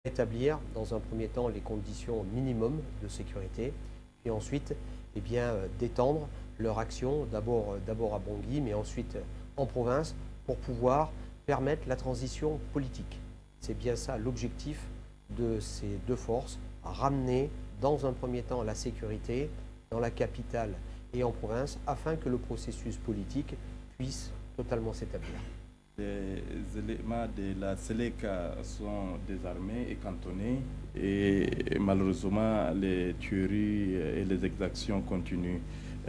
établir dans un premier temps les conditions minimum de sécurité, puis ensuite d'étendre leur action d'abord à Bangui, mais ensuite en province, pour pouvoir permettre la transition politique. C'est bien ça l'objectif de ces deux forces, ramener dans un premier temps la sécurité dans la capitale et en province, afin que le processus politique puisse totalement s'établir. Les éléments de la Seleka sont désarmés et cantonnés et malheureusement les tueries et les exactions continuent.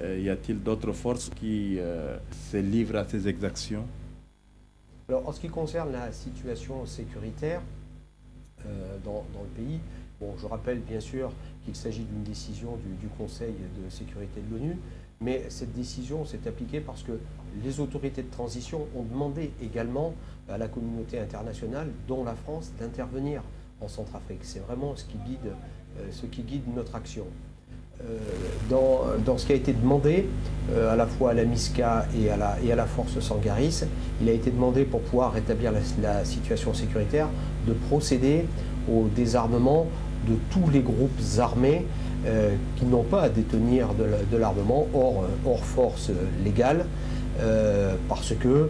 Y a-t-il d'autres forces qui se livrent à ces exactions? Alors, en ce qui concerne la situation sécuritaire dans le pays, bon, je rappelle bien sûr qu'il s'agit d'une décision du Conseil de sécurité de l'ONU, mais cette décision s'est appliquée parce que les autorités de transition ont demandé également à la communauté internationale, dont la France, d'intervenir en Centrafrique. C'est vraiment ce qui guide notre action. Dans ce qui a été demandé, à la fois à la MISCA et à la force Sangaris, il a été demandé, pour pouvoir rétablir la situation sécuritaire, de procéder au désarmement de tous les groupes armés qui n'ont pas à détenir de l'armement hors force légale, parce que,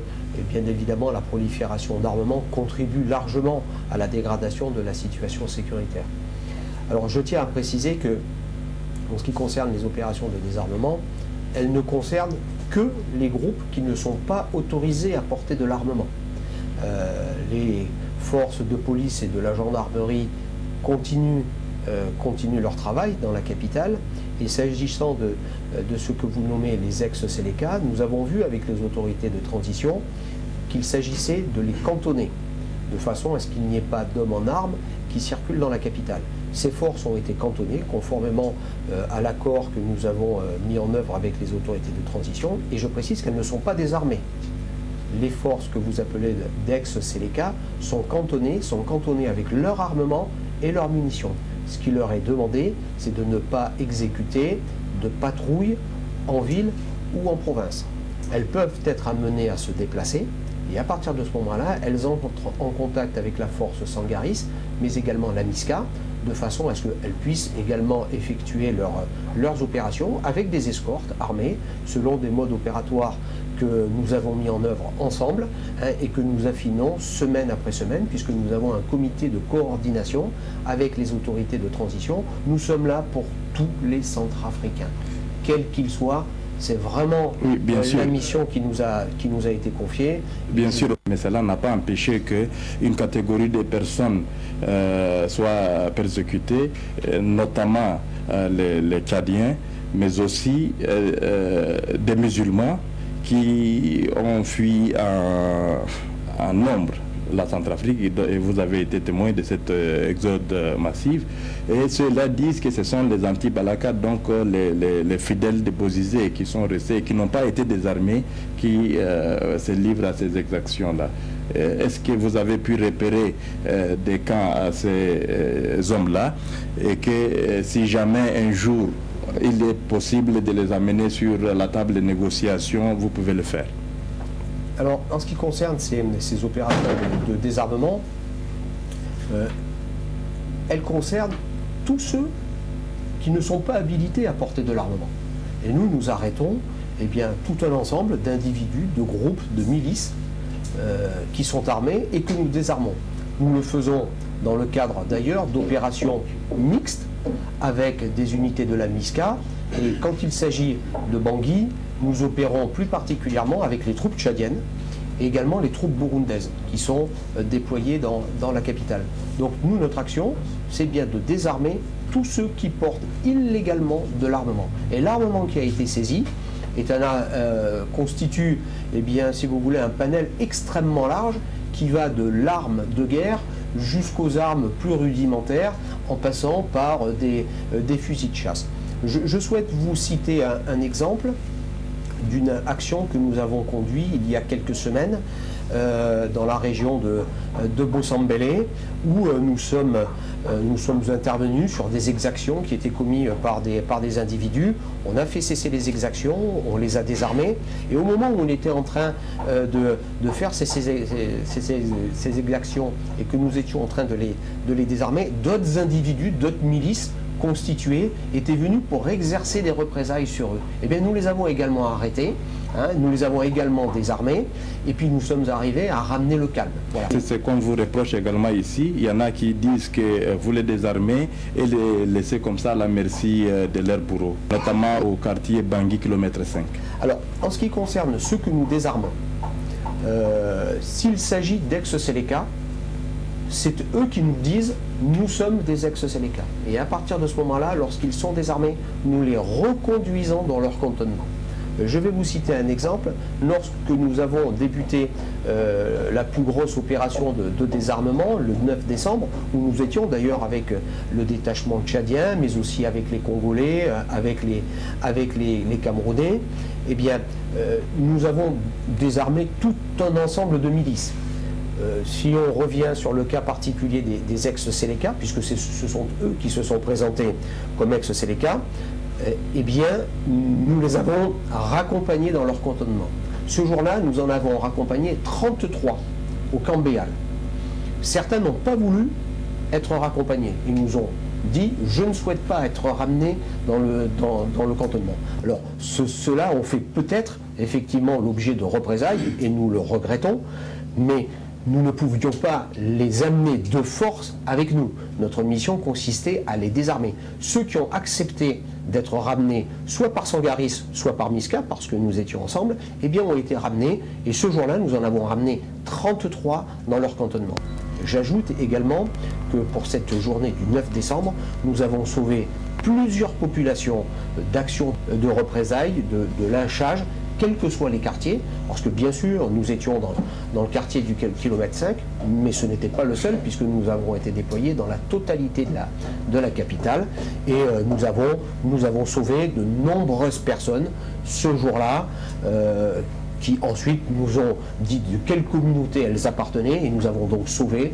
bien évidemment, la prolifération d'armement contribue largement à la dégradation de la situation sécuritaire. Alors, je tiens à préciser que, en ce qui concerne les opérations de désarmement, elles ne concernent que les groupes qui ne sont pas autorisés à porter de l'armement. Les forces de police et de la gendarmerie continuent leur travail dans la capitale. Et s'agissant de ce que vous nommez les ex-Seleka, nous avons vu avec les autorités de transition qu'il s'agissait de les cantonner, de façon à ce qu'il n'y ait pas d'hommes en armes qui circulent dans la capitale. Ces forces ont été cantonnées conformément à l'accord que nous avons mis en œuvre avec les autorités de transition, et je précise qu'elles ne sont pas désarmées. Les forces que vous appelez d'ex-Seleka sont cantonnées avec leur armement et leurs munitions. Ce qui leur est demandé, c'est de ne pas exécuter de patrouilles en ville ou en province. Elles peuvent être amenées à se déplacer, et à partir de ce moment-là, elles entrent en contact avec la force Sangaris, mais également la MISCA, de façon à ce qu'elles puissent également effectuer leurs opérations avec des escortes armées, selon des modes opératoires que nous avons mis en œuvre ensemble, et que nous affinons semaine après semaine, puisque nous avons un comité de coordination avec les autorités de transition. Nous sommes là pour tous les Centrafricains, quels qu'ils soient. C'est vraiment la mission qui nous a été confiée. Bien sûr, mais cela n'a pas empêché qu'une catégorie de personnes soit persécutée, notamment les Tchadiens, mais aussi des musulmans qui ont fui en nombre la Centrafrique, et vous avez été témoin de cet exode massif. Et ceux-là disent que ce sont les anti-Balaka, donc les fidèles de Bozizé qui sont restés, qui n'ont pas été désarmés, qui se livrent à ces exactions-là. Est-ce que vous avez pu repérer des camps à ces hommes-là, et que si jamais un jour il est possible de les amener sur la table de négociation, vous pouvez le faire? Alors, en ce qui concerne ces opérations de désarmement, elles concernent tous ceux qui ne sont pas habilités à porter de l'armement. Et nous arrêtons tout un ensemble d'individus, de groupes, de milices qui sont armés et que nous désarmons. Nous le faisons dans le cadre d'ailleurs d'opérations mixtes avec des unités de la MISCA, et quand il s'agit de Bangui, nous opérons plus particulièrement avec les troupes tchadiennes et également les troupes burundaises qui sont déployées dans la capitale. Donc nous, notre action, c'est bien de désarmer tous ceux qui portent illégalement de l'armement. Et l'armement qui a été saisi constitue, si vous voulez, un panel extrêmement large qui va de l'arme de guerre jusqu'aux armes plus rudimentaires, en passant par des fusils de chasse. Je souhaite vous citer un exemple d'une action que nous avons conduite il y a quelques semaines dans la région de Bossambélé, où nous sommes intervenus sur des exactions qui étaient commises par des individus. On a fait cesser les exactions, on les a désarmés, et au moment où on était en train de faire ces exactions et que nous étions en train de les désarmer, d'autres individus, d'autres milices constitués étaient venus pour exercer des représailles sur eux. Eh bien, nous les avons également arrêtés, hein, nous les avons également désarmés, et puis nous sommes arrivés à ramener le calme. Voilà. C'est ce qu'on vous reproche également ici. Il y en a qui disent que vous les désarmez et les laissez comme ça à la merci de leurs bourreaux, notamment au quartier Bangui, kilomètre 5. Alors, en ce qui concerne ceux que nous désarmons, s'il s'agit d'ex-Séléka, c'est eux qui nous disent « nous sommes des ex-Séléka ». Et à partir de ce moment-là, lorsqu'ils sont désarmés, nous les reconduisons dans leur cantonnement. Je vais vous citer un exemple. Lorsque nous avons débuté la plus grosse opération de désarmement, le 9 décembre, où nous étions d'ailleurs avec le détachement tchadien, mais aussi avec les Congolais, avec les Camerounais, eh bien, nous avons désarmé tout un ensemble de milices. Si on revient sur le cas particulier des ex-Séléka, puisque ce sont eux qui se sont présentés comme ex-Séléka, eh bien, nous les avons raccompagnés dans leur cantonnement. Ce jour-là, nous en avons raccompagné 33 au camp Béal. Certains n'ont pas voulu être raccompagnés. Ils nous ont dit « je ne souhaite pas être ramené dans le cantonnement ». Alors, ceux-là ont fait peut-être effectivement l'objet de représailles, et nous le regrettons, mais nous ne pouvions pas les amener de force avec nous. Notre mission consistait à les désarmer. Ceux qui ont accepté d'être ramenés soit par Sangaris, soit par Miska, parce que nous étions ensemble, eh bien ont été ramenés, et ce jour-là, nous en avons ramené 33 dans leur cantonnement. J'ajoute également que pour cette journée du 9 décembre, nous avons sauvé plusieurs populations d'actions de représailles, de lynchage, quels que soient les quartiers, parce que bien sûr, nous étions dans le quartier du kilomètre 5, mais ce n'était pas le seul, puisque nous avons été déployés dans la totalité de la capitale, et nous avons sauvé de nombreuses personnes ce jour-là, qui ensuite nous ont dit de quelle communauté elles appartenaient, et nous avons donc sauvé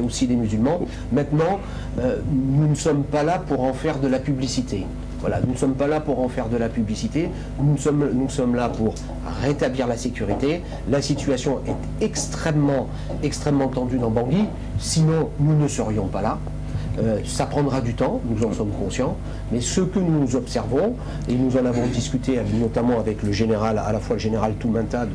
aussi des musulmans. Maintenant, nous ne sommes pas là pour en faire de la publicité. Voilà, nous ne sommes pas là pour en faire de la publicité, nous sommes là pour rétablir la sécurité. La situation est extrêmement tendue dans Bangui, sinon nous ne serions pas là. Ça prendra du temps, nous en sommes conscients, mais ce que nous observons, et nous en avons discuté notamment avec le général, à la fois le général Toumanta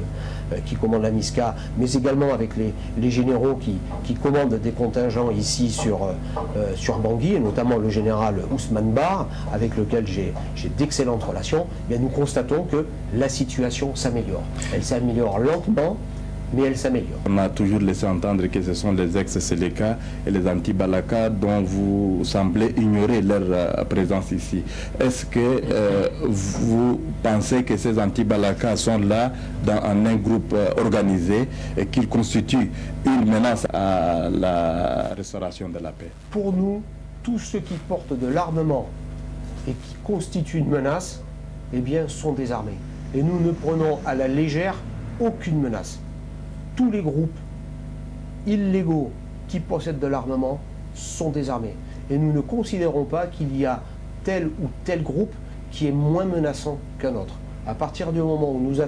qui commande la MISCA, mais également avec les généraux qui commandent des contingents ici sur Bangui, et notamment le général Ousmane Bar, avec lequel j'ai d'excellentes relations, eh bien nous constatons que la situation s'améliore. Elle s'améliore lentement, mais elle s'améliore. On a toujours laissé entendre que ce sont les ex-Séléka et les anti-Balaka dont vous semblez ignorer leur présence ici. Est-ce que vous pensez que ces anti-Balaka sont là dans un groupe organisé et qu'ils constituent une menace à la restauration de la paix? Pour nous, tous ceux qui portent de l'armement et qui constituent une menace, eh bien, sont désarmés. Et nous ne prenons à la légère aucune menace. Tous les groupes illégaux qui possèdent de l'armement sont désarmés. Et nous ne considérons pas qu'il y a tel ou tel groupe qui est moins menaçant qu'un autre. À partir du moment où nous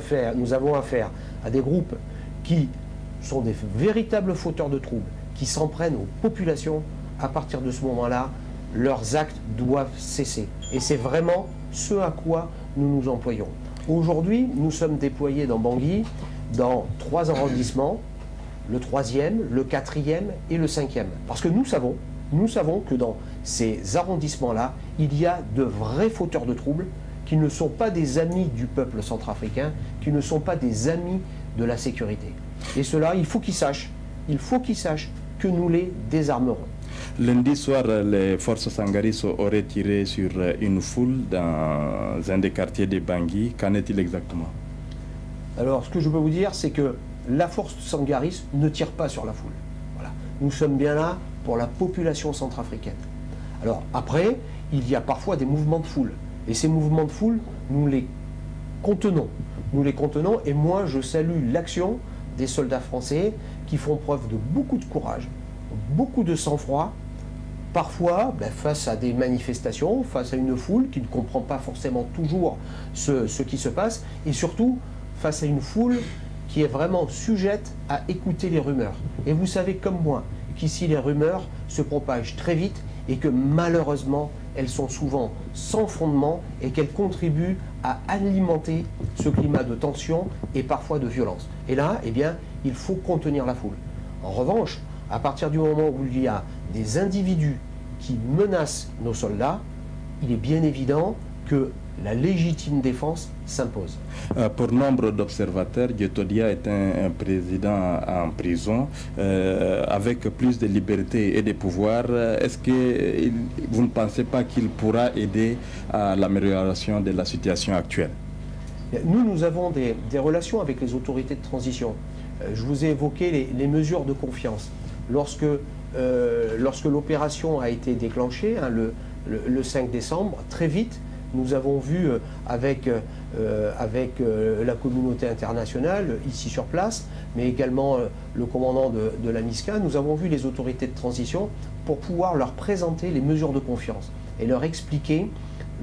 avons affaire à des groupes qui sont des véritables fauteurs de troubles, qui s'en prennent aux populations, à partir de ce moment-là, leurs actes doivent cesser. Et c'est vraiment ce à quoi nous nous employons. Aujourd'hui, nous sommes déployés dans Bangui, dans 3 arrondissements, le 3e, le 4e et le 5e. Parce que nous savons que dans ces arrondissements-là, il y a de vrais fauteurs de troubles qui ne sont pas des amis du peuple centrafricain, qui ne sont pas des amis de la sécurité. Et cela, il faut qu'ils sachent que nous les désarmerons. Lundi soir, les forces Sangaris auraient tiré sur une foule dans un des quartiers de Bangui. Qu'en est-il exactement? Alors, ce que je peux vous dire, c'est que la force Sangaris ne tire pas sur la foule. Voilà. Nous sommes bien là pour la population centrafricaine. Alors, après, il y a parfois des mouvements de foule. Et ces mouvements de foule, nous les contenons. Nous les contenons, et moi, je salue l'action des soldats français qui font preuve de beaucoup de courage, beaucoup de sang-froid, parfois face à des manifestations, face à une foule qui ne comprend pas forcément toujours ce qui se passe, et surtout face à une foule qui est vraiment sujette à écouter les rumeurs. Et vous savez comme moi qu'ici les rumeurs se propagent très vite et que malheureusement elles sont souvent sans fondement et qu'elles contribuent à alimenter ce climat de tension et parfois de violence. Et là, eh bien, il faut contenir la foule. En revanche, à partir du moment où il y a des individus qui menacent nos soldats, il est bien évident que la légitime défense s'impose. Pour nombre d'observateurs, Dieuttodia est un président en prison avec plus de liberté et de pouvoir. Est-ce que vous ne pensez pas qu'il pourra aider à l'amélioration de la situation actuelle? Nous avons des relations avec les autorités de transition. Je vous ai évoqué les mesures de confiance. Lorsque l'opération a été déclenchée, hein, le 5 décembre, très vite, nous avons vu avec la communauté internationale, ici sur place, mais également le commandant de la MISCA, nous avons vu les autorités de transition pour pouvoir leur présenter les mesures de confiance et leur expliquer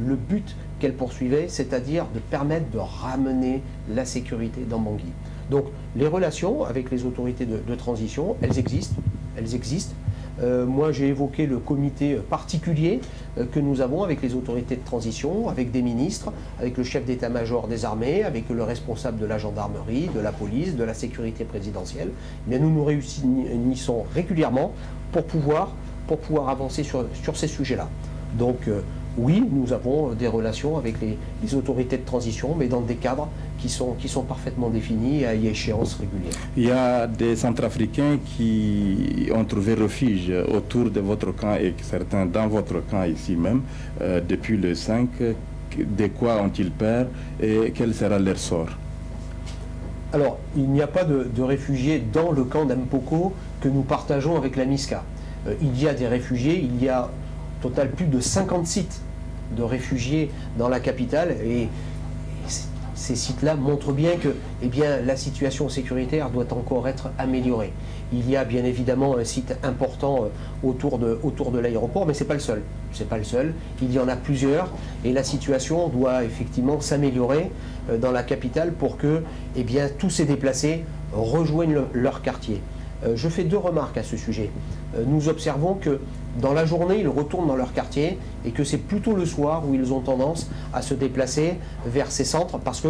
le but qu'elles poursuivaient, c'est-à-dire de permettre de ramener la sécurité dans Bangui. Donc les relations avec les autorités de transition, elles existent. Moi, j'ai évoqué le comité particulier que nous avons avec les autorités de transition, avec des ministres, avec le chef d'état-major des armées, avec le responsable de la gendarmerie, de la police, de la sécurité présidentielle. Eh bien, nous nous réunissons régulièrement pour pouvoir avancer sur ces sujets-là. Donc, oui, nous avons des relations avec les autorités de transition, mais dans des cadres qui sont parfaitement définis et à échéance régulière. Il y a des Centrafricains qui ont trouvé refuge autour de votre camp et certains dans votre camp ici même depuis le 5. De quoi ont-ils peur et quel sera leur sort? Alors, il n'y a pas de réfugiés dans le camp d'Mpoko que nous partageons avec la MISCA. Il y a des réfugiés, il y a au total plus de 50 sites de réfugiés dans la capitale et ces sites-là montrent bien que la situation sécuritaire doit encore être améliorée. Il y a bien évidemment un site important autour de l'aéroport, mais ce n'est pas le seul. C'est pas le seul. Il y en a plusieurs et la situation doit effectivement s'améliorer dans la capitale pour que tous ces déplacés rejoignent leur quartier. Je fais deux remarques à ce sujet. Nous observons que dans la journée, ils retournent dans leur quartier et que c'est plutôt le soir où ils ont tendance à se déplacer vers ces centres parce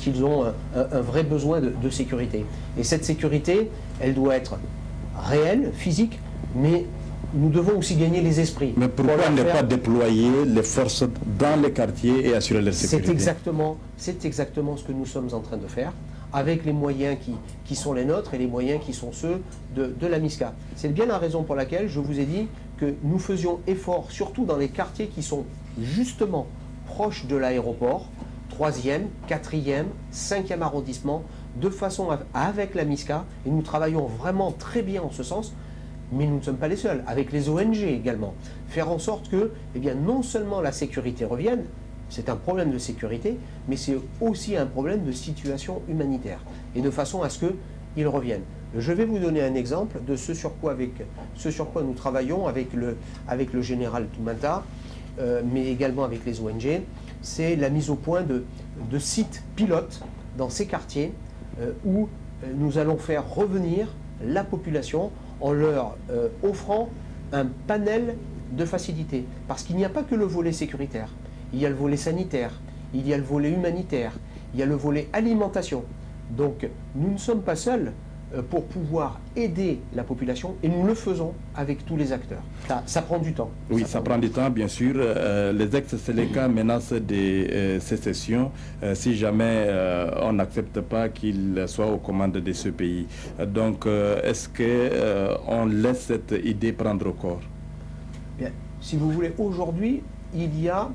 qu'ils ont un vrai besoin de sécurité. Et cette sécurité, elle doit être réelle, physique, mais nous devons aussi gagner les esprits. Mais pourquoi ne pas déployer les forces dans les quartiers et assurer leur sécurité? C'est exactement ce que nous sommes en train de faire, avec les moyens qui sont les nôtres et les moyens qui sont ceux de la MISCA. C'est bien la raison pour laquelle je vous ai dit que nous faisions effort, surtout dans les quartiers qui sont justement proches de l'aéroport, 3e, 4e, 5e arrondissement, de façon avec la MISCA, et nous travaillons vraiment très bien en ce sens, mais nous ne sommes pas les seuls, avec les ONG également. Faire en sorte que non seulement la sécurité revienne, c'est un problème de sécurité, mais c'est aussi un problème de situation humanitaire, et de façon à ce qu'ils reviennent. Je vais vous donner un exemple de ce sur quoi nous travaillons avec le général Toumata, mais également avec les ONG. C'est la mise au point de sites pilotes dans ces quartiers où nous allons faire revenir la population en leur offrant un panel de facilités. Parce qu'il n'y a pas que le volet sécuritaire. Il y a le volet sanitaire, il y a le volet humanitaire, il y a le volet alimentation. Donc nous ne sommes pas seuls pour pouvoir aider la population et nous le faisons avec tous les acteurs. Ça prend du temps. Oui, ça prend du temps, bien sûr. Les ex-Séléka menacent des sécessions si jamais on n'accepte pas qu'ils soient aux commandes de ce pays. Donc, est-ce qu'on laisse cette idée prendre corps? Bien, si vous voulez, aujourd'hui, il y a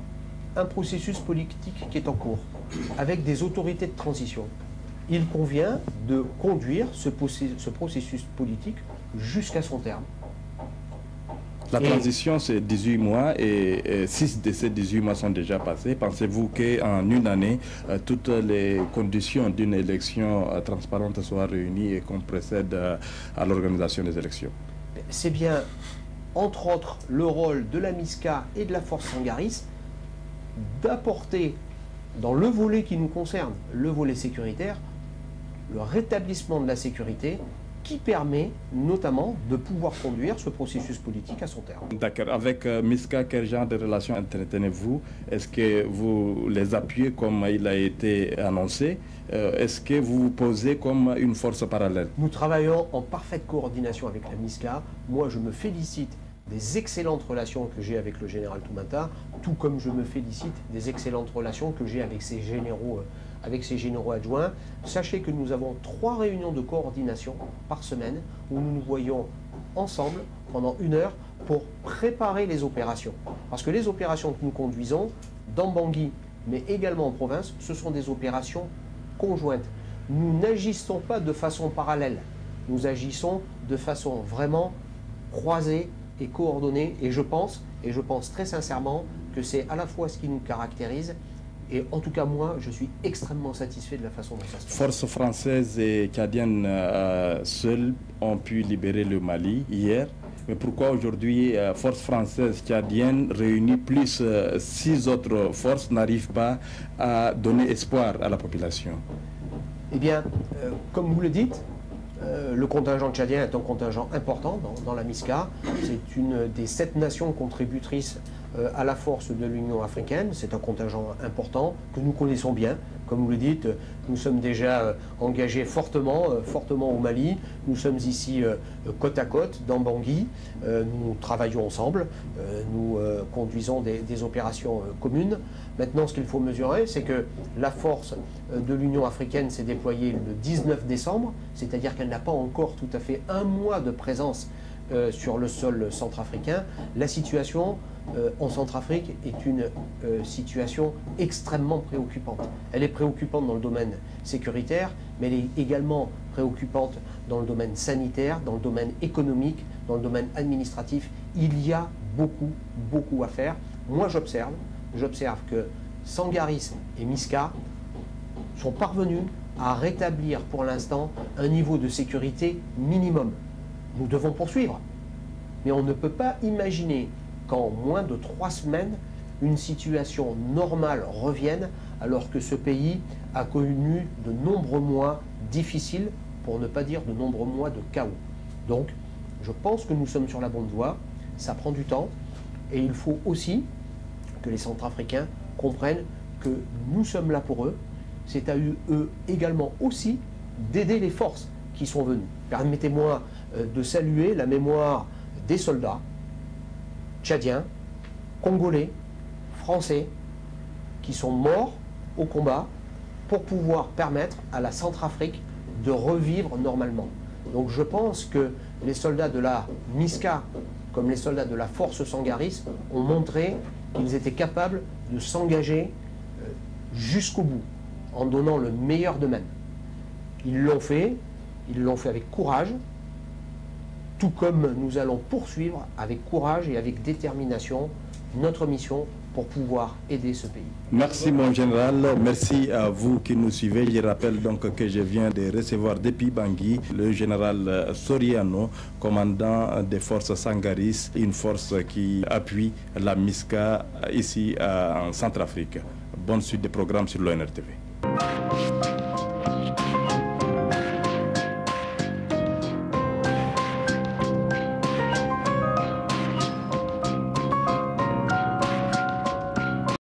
un processus politique qui est en cours avec des autorités de transition. Il convient de conduire ce processus politique jusqu'à son terme. La transition, c'est 18 mois et 6 de ces 18 mois sont déjà passés. Pensez-vous qu'en une année, toutes les conditions d'une élection transparente soient réunies et qu'on procède à l'organisation des élections? C'est bien, entre autres, le rôle de la MISCA et de la force Sangaris d'apporter, dans le volet qui nous concerne, le volet sécuritaire, le rétablissement de la sécurité qui permet notamment de pouvoir conduire ce processus politique à son terme. D'accord. Avec MISCA, quel genre de relations entretenez-vous? Est-ce que vous les appuyez comme il a été annoncé? Est-ce que vous vous posez comme une force parallèle? Nous travaillons en parfaite coordination avec la MISCA. Moi, je me félicite des excellentes relations que j'ai avec le général Toumata, tout comme je me félicite des excellentes relations que j'ai avec ses généraux adjoints. Sachez que nous avons 3 réunions de coordination par semaine où nous nous voyons ensemble pendant 1 heure pour préparer les opérations. Parce que les opérations que nous conduisons dans Bangui, mais également en province, ce sont des opérations conjointes. Nous n'agissons pas de façon parallèle, nous agissons de façon vraiment croisée et coordonnée, et je pense très sincèrement que c'est à la fois ce qui nous caractérise. Et en tout cas, moi, je suis extrêmement satisfait de la façon dont ça se passe. Forces françaises et tchadiennes seules ont pu libérer le Mali hier. Mais pourquoi aujourd'hui, forces françaises tchadiennes réunies plus 6 autres forces n'arrivent pas à donner espoir à la population? Eh bien, comme vous le dites, le contingent tchadien est un contingent important dans la MISCA. C'est une des 7 nations contributrices à la force de l'Union africaine. C'est un contingent important que nous connaissons bien. Comme vous le dites, nous sommes déjà engagés fortement au Mali. Nous sommes ici côte à côte dans Bangui. Nous travaillons ensemble. Nous conduisons des opérations communes. Maintenant, ce qu'il faut mesurer, c'est que la force de l'Union africaine s'est déployée le 19 décembre, c'est-à-dire qu'elle n'a pas encore tout à fait 1 mois de présence sur le sol centrafricain. La situation en Centrafrique est une situation extrêmement préoccupante. Elle est préoccupante dans le domaine sécuritaire, mais elle est également préoccupante dans le domaine sanitaire, dans le domaine économique, dans le domaine administratif. Il y a beaucoup à faire. Moi, j'observe que Sangaris et MISCA sont parvenus à rétablir pour l'instant un niveau de sécurité minimum. Nous devons poursuivre, mais on ne peut pas imaginer qu'en moins de 3 semaines, une situation normale revienne alors que ce pays a connu de nombreux mois difficiles, pour ne pas dire de nombreux mois de chaos. Donc, je pense que nous sommes sur la bonne voie, ça prend du temps, et il faut aussi que les Centrafricains comprennent que nous sommes là pour eux. C'est à eux également aussi d'aider les forces qui sont venues. Permettez-moi de saluer la mémoire des soldats tchadiens, congolais, français, qui sont morts au combat pour pouvoir permettre à la Centrafrique de revivre normalement. Donc je pense que les soldats de la MISCA, comme les soldats de la force Sangaris, ont montré qu'ils étaient capables de s'engager jusqu'au bout, en donnant le meilleur d'eux-mêmes. Ils l'ont fait avec courage, tout comme nous allons poursuivre avec courage et avec détermination notre mission pour pouvoir aider ce pays. Merci mon général, merci à vous qui nous suivez. Je rappelle donc que je viens de recevoir depuis Bangui le général Soriano, commandant des forces Sangaris, une force qui appuie la MISCA ici en Centrafrique. Bonne suite des programmes sur l'ONRTV.